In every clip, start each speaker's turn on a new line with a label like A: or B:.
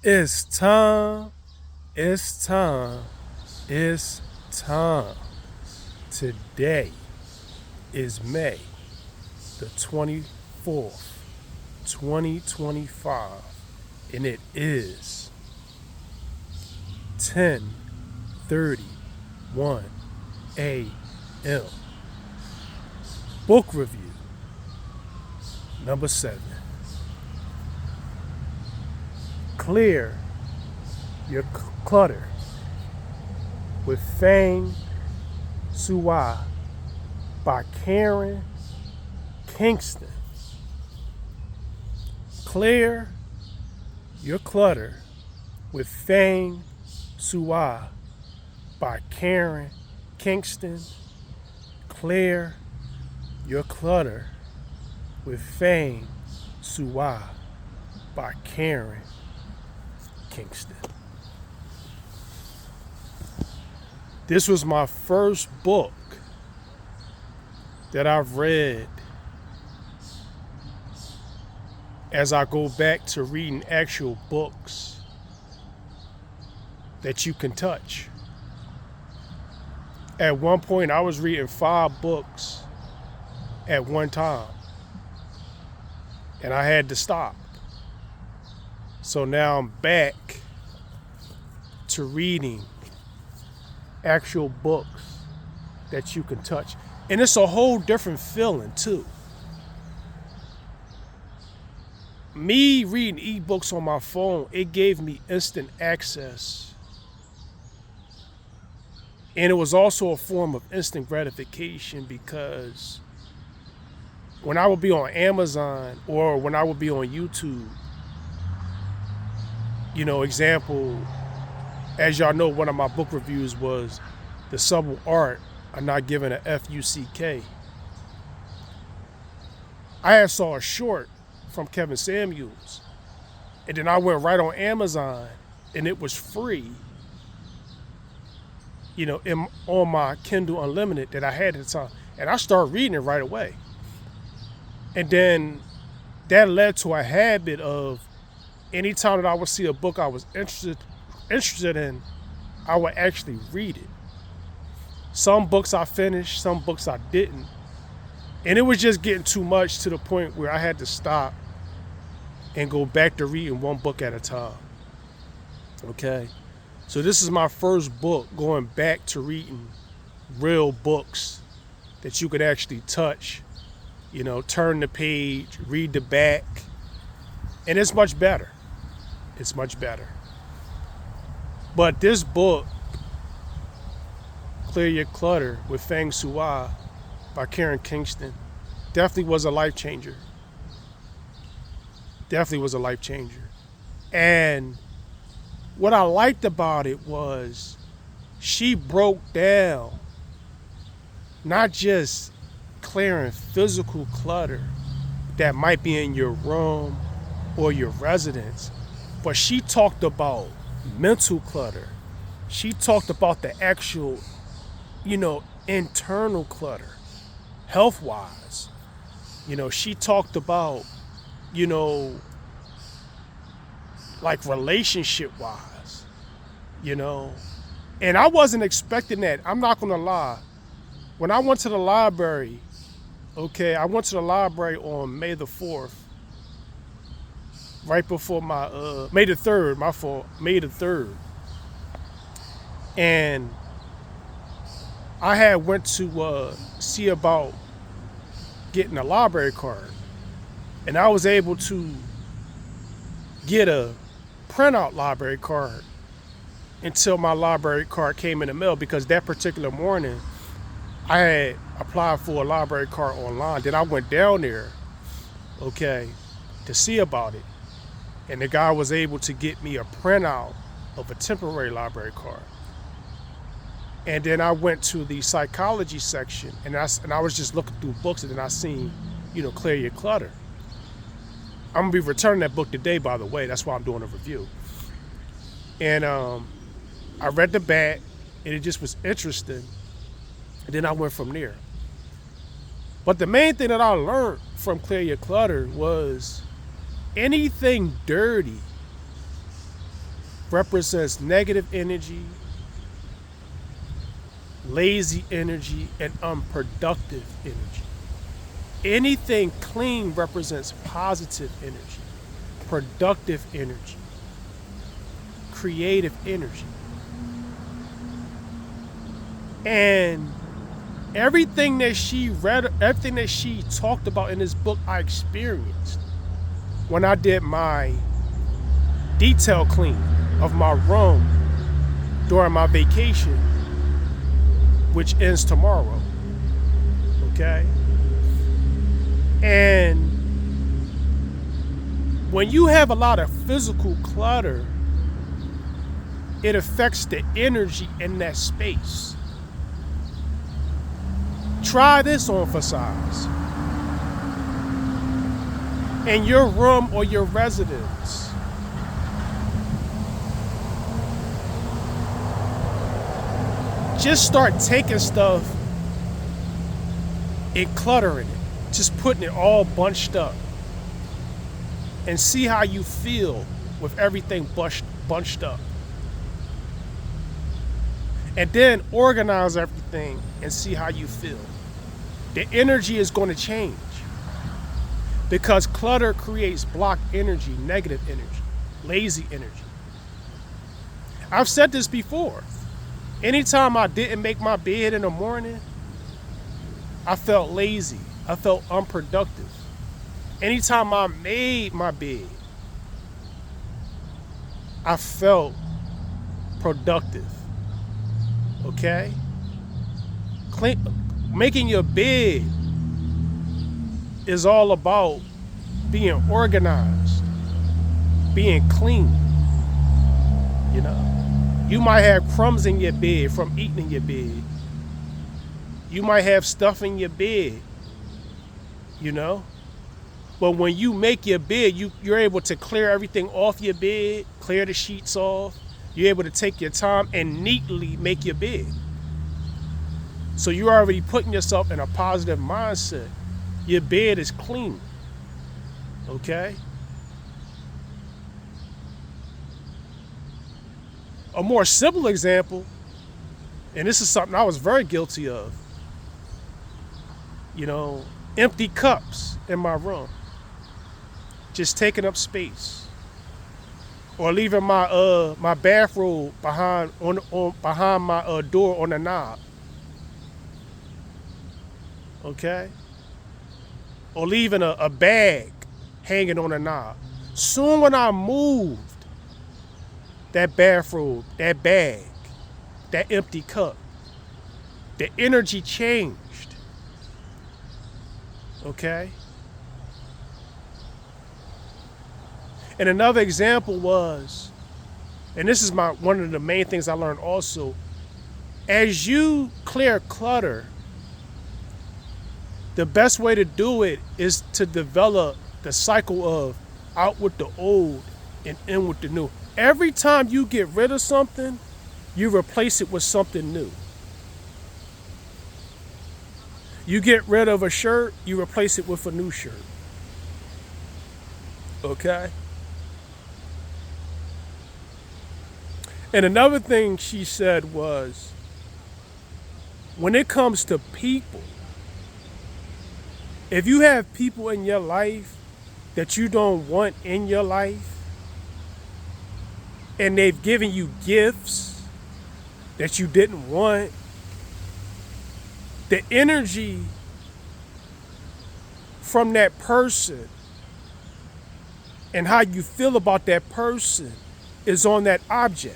A: It's time. It's time. It's time. Today is May the 24th, 2025, and it is 10:31 a.m. Book review number 7. Clear your clutter with Fang Sua by Karen Kingston. Clear your clutter with Fang Sua by Karen Kingston. Clear your clutter with Fang Sua by Karen Kingston. This was my first book that I've read as I go back to reading actual books that you can touch. At one point, I was reading 5 books at one time, and I had to stop. So now I'm back to reading actual books that you can touch. And it's a whole different feeling too. Me reading ebooks on my phone, it gave me instant access. And it was also a form of instant gratification because when I would be on Amazon or when I would be on YouTube, example, as y'all know, one of my book reviews was The Subtle Art of Not Giving a F-U-C-K. I had saw a short from Kevin Samuels, and then I went right on Amazon, and it was free, on my Kindle Unlimited that I had at the time. And I started reading it right away. And then that led to a habit of anytime that I would see a book I was interested in, I would actually read it. Some books I finished, some books I didn't. And it was just getting too much to the point where I had to stop and go back to reading one book at a time. Okay? So this is my first book going back to reading real books that you could actually touch, turn the page, read the back. And it's much better. It's much better. But this book, Clear Your Clutter with Fang Sua by Karen Kingston, definitely was a life changer. Definitely was a life changer. And what I liked about it was she broke down not just clearing physical clutter that might be in your room or your residence, but she talked about mental clutter. She talked about the actual, internal clutter, health-wise. She talked about, like relationship-wise, And I wasn't expecting that. I'm not going to lie. When I went to the library, I went to the library on May the 4th, right before May the 3rd, my fault, May the 3rd. And I had went to see about getting a library card. And I was able to get a printout library card until my library card came in the mail, because that particular morning I had applied for a library card online. Then I went down there, to see about it. And the guy was able to get me a printout of a temporary library card. And then I went to the psychology section, and I was just looking through books, and then I seen, Clear Your Clutter. I'm gonna be returning that book today, by the way. That's why I'm doing a review. And I read the back, and it just was interesting. And then I went from there. But the main thing that I learned from Clear Your Clutter was anything dirty represents negative energy, lazy energy, and unproductive energy. Anything clean represents positive energy, productive energy, creative energy. And everything that she read, everything that she talked about in this book, I experienced when I did my detail clean of my room during my vacation, which ends tomorrow. Okay? And when you have a lot of physical clutter, it affects the energy in that space. Try this on for size. In your room or your residence, just start taking stuff and cluttering it. Just putting it all bunched up. And see how you feel with everything bunched up. And then organize everything and see how you feel. The energy is going to change. Because clutter creates blocked energy, negative energy, lazy energy. I've said this before. Anytime I didn't make my bed in the morning, I felt lazy. I felt unproductive. Anytime I made my bed, I felt productive. Okay? Making your bed is all about being organized, being clean. You know? You might have crumbs in your bed from eating in your bed. You might have stuff in your bed, you know? But when you make your bed, you're able to clear everything off your bed, clear the sheets off. You're able to take your time and neatly make your bed. So you're already putting yourself in a positive mindset. Your bed is clean. Okay? A more simple example, and this is something I was very guilty of, you know, empty cups in my room. Just taking up space. Or leaving my my bathrobe behind my door on the knob. Okay? Or leaving a bag hanging on a knob. Soon when I moved that bathrobe, that bag, that empty cup, the energy changed. Okay? And another example was, and this is one of the main things I learned also, as you clear clutter, the best way to do it is to develop the cycle of out with the old and in with the new. Every time you get rid of something, you replace it with something new. You get rid of a shirt, you replace it with a new shirt. Okay? And another thing she said was, when it comes to people, if you have people in your life that you don't want in your life, and they've given you gifts that you didn't want, the energy from that person and how you feel about that person is on that object.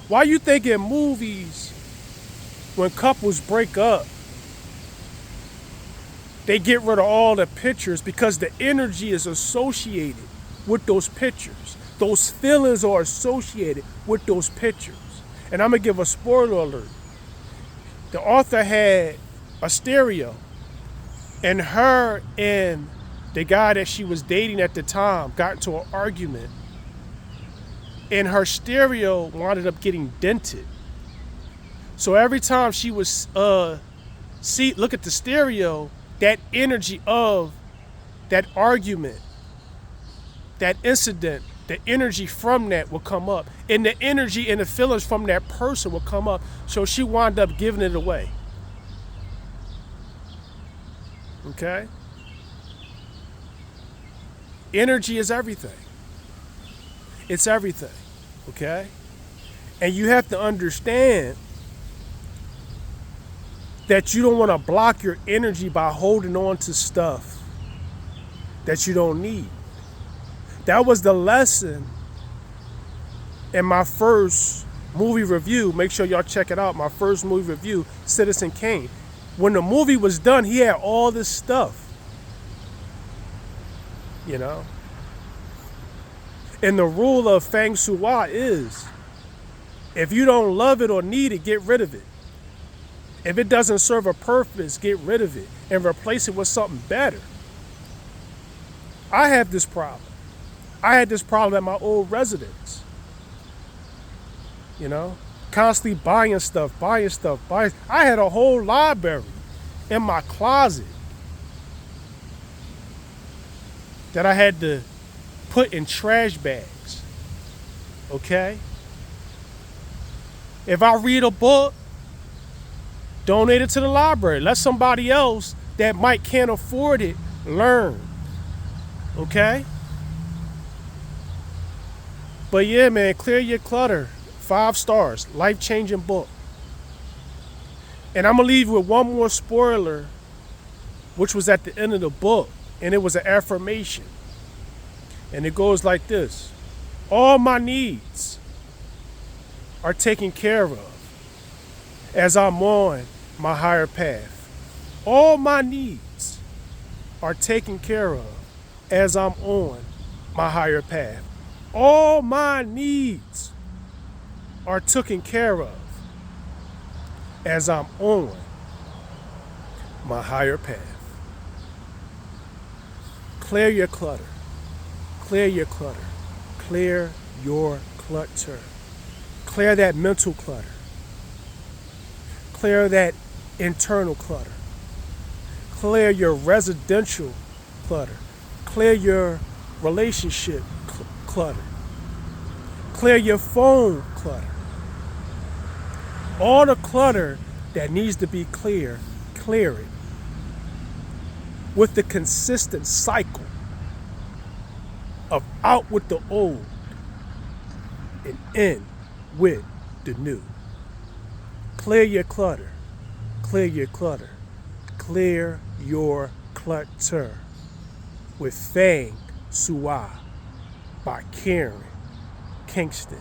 A: Why you think in movies, when couples break up, they get rid of all the pictures because the energy is associated with those pictures. Those feelings are associated with those pictures. And I'm going to give a spoiler alert. The author had a stereo, and her and the guy that she was dating at the time got into an argument, and her stereo wound up getting dented. So every time she was look at the stereo, that energy of that argument, that incident the energy from that will come up. And the energy and the feelings from that person will come up. So she wound up giving it away. Okay? Energy is everything. It's everything. Okay? And you have to understand that you don't want to block your energy by holding on to stuff that you don't need. That was the lesson in my first movie review. Make sure y'all check it out. My first movie review, Citizen Kane. When the movie was done, he had all this stuff. You know? And the rule of Feng Shui is, if you don't love it or need it, get rid of it. If it doesn't serve a purpose, get rid of it and replace it with something better. I have this problem. I had this problem at my old residence. You know, constantly buying stuff. I had a whole library in my closet that I had to put in trash bags. Okay? If I read a book, donate it to the library. Let somebody else that can't afford it learn. Okay? But yeah, man, Clear Your Clutter. 5 stars. Life-changing book. And I'm going to leave you with one more spoiler, which was at the end of the book. And it was an affirmation. And it goes like this. All my needs are taken care of as I'm on my higher path. All my needs are taken care of as I'm on my higher path. All my needs are taken care of as I'm on my higher path. Clear your clutter. Clear your clutter. Clear your clutter. Clear that mental clutter. Clear that internal clutter. Clear your residential clutter. Clear your relationship clutter. Clear your phone clutter. All the clutter that needs to be clear, clear it. With the consistent cycle of out with the old and in with the new. Clear your clutter. Clear your clutter. Clear your clutter with Feng Shui by Karen Kingston.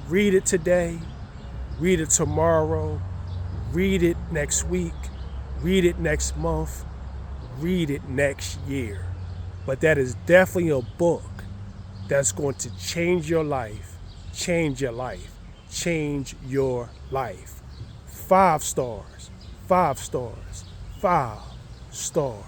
A: Read it today. Read it tomorrow. Read it next week. Read it next month. Read it next year. But that is definitely a book that's going to change your life. Change your life. Change your life. 5 stars. 5 stars. 5 stars.